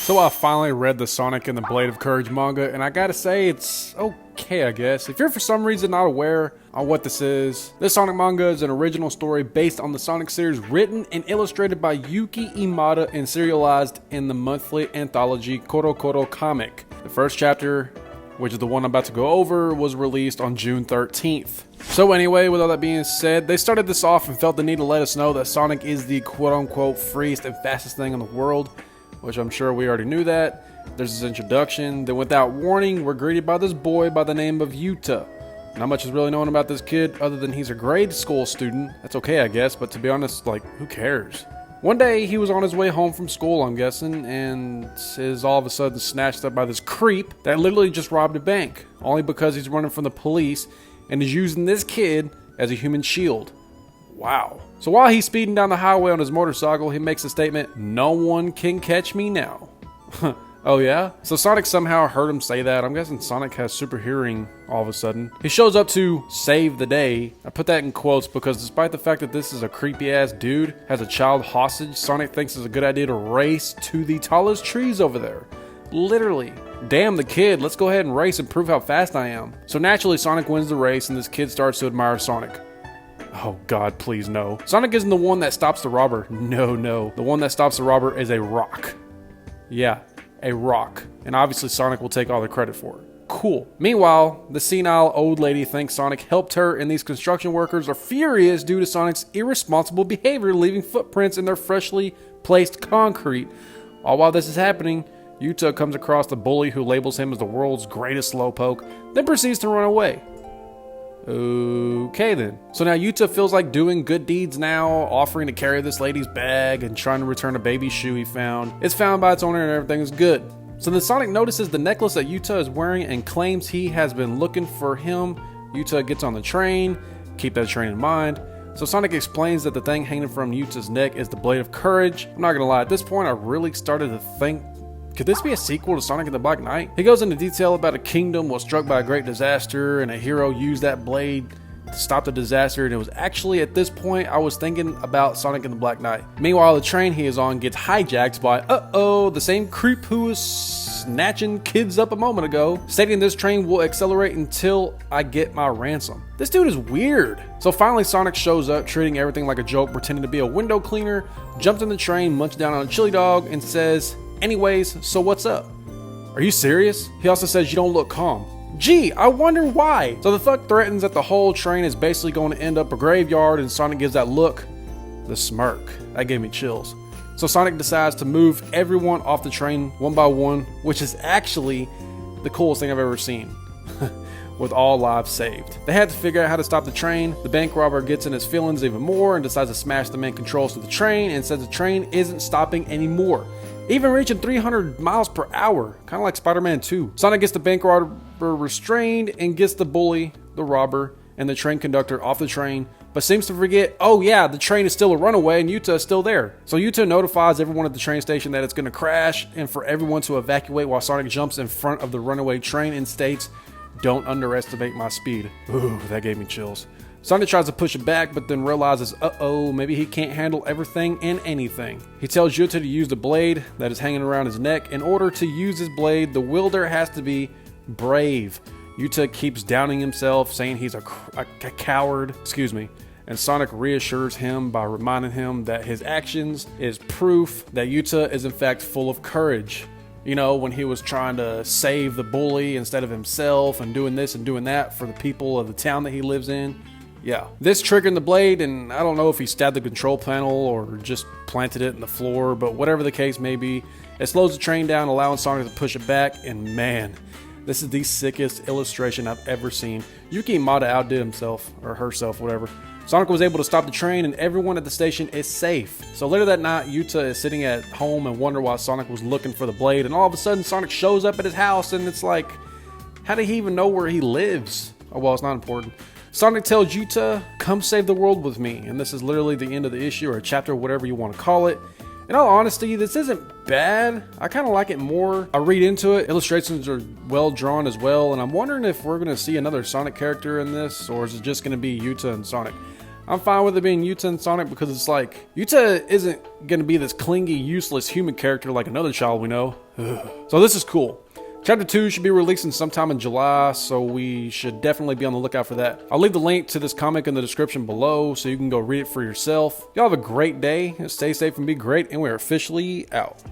So I finally read the Sonic and the Blade of Courage manga, and I gotta say, it's okay, I guess. If you're for some reason not aware on what this Sonic manga is an original story based on the Sonic series written and illustrated by Yuki Imada and serialized in the monthly anthology Koro Koro comic. The first chapter, which is the one I'm about to go over, was released on June 13th. So anyway, with all that being said, they started this off and felt the need to let us know that Sonic is the quote-unquote freest and fastest thing in the world, which I'm sure we already knew that. There's this introduction, then without warning, we're greeted by this boy by the name of Yuta. Not much is really known about this kid other than he's a grade school student. That's okay, I guess, but to be honest, like, who cares? One day, he was on his way home from school, I'm guessing, and is all of a sudden snatched up by this creep that literally just robbed a bank, only because he's running from the police and is using this kid as a human shield. Wow. So while he's speeding down the highway on his motorcycle, he makes a statement, "No one can catch me now." Oh yeah? So Sonic somehow heard him say that. I'm guessing Sonic has super hearing all of a sudden. He shows up to save the day. I put that in quotes because despite the fact that this is a creepy ass dude, has a child hostage, Sonic thinks it's a good idea to race to the tallest trees over there. Literally. Damn the kid, let's go ahead and race and prove how fast I am. So naturally Sonic wins the race and this kid starts to admire Sonic. Oh god, please no. Sonic isn't the one that stops the robber. No. The one that stops the robber is a rock. Yeah, a rock. And obviously Sonic will take all the credit for it. Cool. Meanwhile, the senile old lady thinks Sonic helped her, and these construction workers are furious due to Sonic's irresponsible behavior, leaving footprints in their freshly placed concrete. All while this is happening, Yuta comes across the bully who labels him as the world's greatest slowpoke, then proceeds to run away. Okay then. So now Yuta feels like doing good deeds now, offering to carry this lady's bag and trying to return a baby shoe he found. It's found by its owner and everything is good. So then Sonic notices the necklace that Yuta is wearing and claims he has been looking for him. Yuta gets on the train, keep that train in mind. So Sonic explains that the thing hanging from Yuta's neck is the Blade of Courage. I'm not gonna lie, at this point I really started to think, could this be a sequel to Sonic and the Black Knight? He goes into detail about a kingdom was struck by a great disaster and a hero used that blade to stop the disaster, and it was actually at this point I was thinking about Sonic and the Black Knight. Meanwhile, the train he is on gets hijacked by, the same creep who was snatching kids up a moment ago, stating this train will accelerate until I get my ransom. This dude is weird. So finally Sonic shows up, treating everything like a joke, pretending to be a window cleaner, jumps in the train, munches down on a chili dog, and says, "Anyways, so what's up?" Are you serious? He also says, "You don't look calm." Gee, I wonder why. So the thug threatens that the whole train is basically going to end up a graveyard, and Sonic gives that look, the smirk. That gave me chills. So Sonic decides to move everyone off the train one by one, which is actually the coolest thing I've ever seen. With all lives saved. They had to figure out how to stop the train. The bank robber gets in his feelings even more and decides to smash the main controls to the train and says the train isn't stopping anymore. Even reaching 300 miles per hour, kind of like Spider-Man 2. Sonic gets the bank robber restrained and gets the bully, the robber, and the train conductor off the train, but seems to forget, oh yeah, the train is still a runaway and Yuta is still there. So Yuta notifies everyone at the train station that it's going to crash and for everyone to evacuate while Sonic jumps in front of the runaway train and states, "Don't underestimate my speed." Ooh, that gave me chills. Sonic tries to push it back, but then realizes, maybe he can't handle everything and anything. He tells Yuta to use the blade that is hanging around his neck. In order to use his blade, the wielder has to be brave. Yuta keeps downing himself, saying he's a coward, and Sonic reassures him by reminding him that his actions is proof that Yuta is in fact full of courage. You know, when he was trying to save the bully instead of himself and doing this and doing that for the people of the town that he lives in. Yeah, this triggered the blade, and I don't know if he stabbed the control panel or just planted it in the floor, but whatever the case may be, it slows the train down, allowing Sonic to push it back, and man, this is the sickest illustration I've ever seen. Yuki Imada outdid himself, or herself, whatever. Sonic was able to stop the train, and everyone at the station is safe. So later that night, Yuta is sitting at home and wondering why Sonic was looking for the blade, and all of a sudden Sonic shows up at his house, and it's like, how did he even know where he lives? Oh well, it's not important. Sonic tells Yuta, "Come save the world with me," and this is literally the end of the issue, or a chapter, whatever you want to call it. In all honesty, this isn't bad. I kind of like it more. I read into it. Illustrations are well drawn as well, and I'm wondering if we're going to see another Sonic character in this, or is it just going to be Yuta and Sonic? I'm fine with it being Yuta and Sonic because it's like, Yuta isn't going to be this clingy, useless human character like another child we know. So this is cool. Chapter 2 should be releasing sometime in July, so we should definitely be on the lookout for that. I'll leave the link to this comic in the description below so you can go read it for yourself. Y'all have a great day, stay safe and be great, and we're officially out.